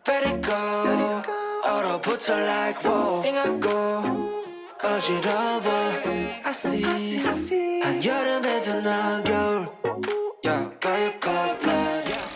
Let it go 얼어붙어 like whoa 띵하고 어지러워 I see 한여름에도 넌 겨울 Yeah, girl you cold blood yeah.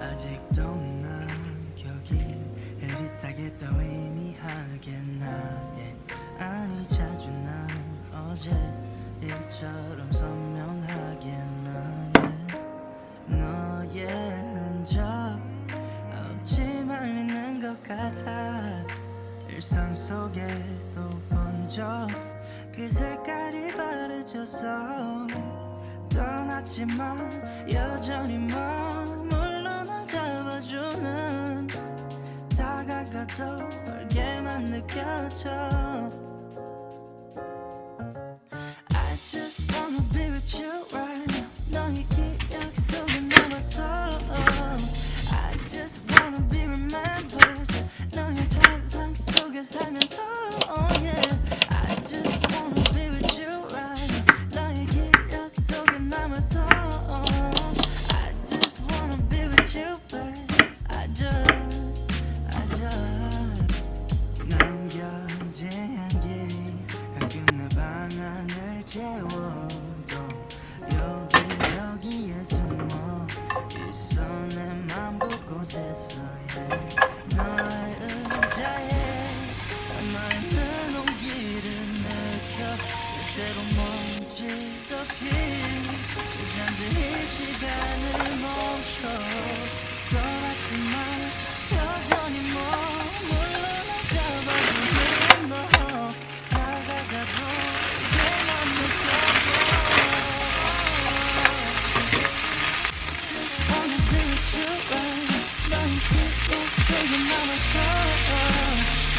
아직도 난 여기 흐릿하게 떠 의미하겠나 아니 자주 난 어제 일처럼 선명하게 너의 흔적 없지만 있는 것 같아 일상 속에 또 번져 그 색깔이 바래져서 떠났지만 여전히 머물러 날 잡아주는 다가가도 멀게만 느껴져 I just wanna be with you right now 너의 기억 속에 남아서 I just wanna be remembered 너의 잔상 속에 살면서 oh yeah I just wanna be with you right now 너의 기억 여기에 숨어 있어 내 맘 곳곳에서 너의 의자에 남아있는 온기를 느껴 때로 먼지도 핀 잠들이 시간을 멈춰 떠났지만 여전히 물러나 잡아주는 너 다가가도 이제만 느껴 Wanna be with you right 너의 기억 속에 남아서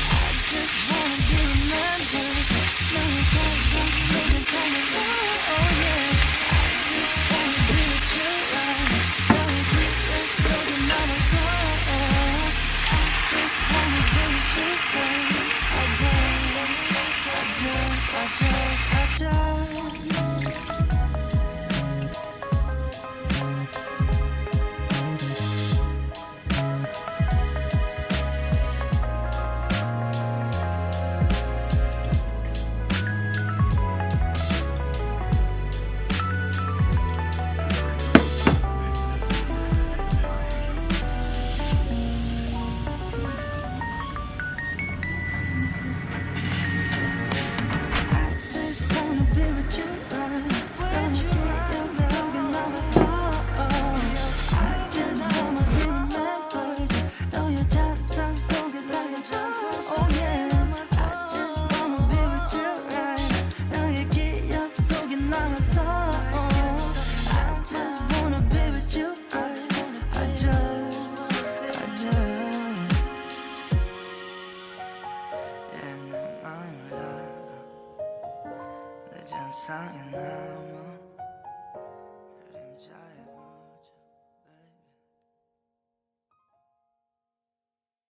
I just wanna be remembered 너의 가슴 속에 담아서 Oh yeah I just wanna be with you right 너의 기억 속에 남아서 I just wanna be with you right I just wanna be with you right 너의 기억 속에 남아서 I just wanna be remembered 너의 잔상 속에 살려줘 Oh yeah I just wanna be with you right 너의 기억 속에 남아서 I just wanna be with you right I just 내 마음을 알아 내 잔상에 남아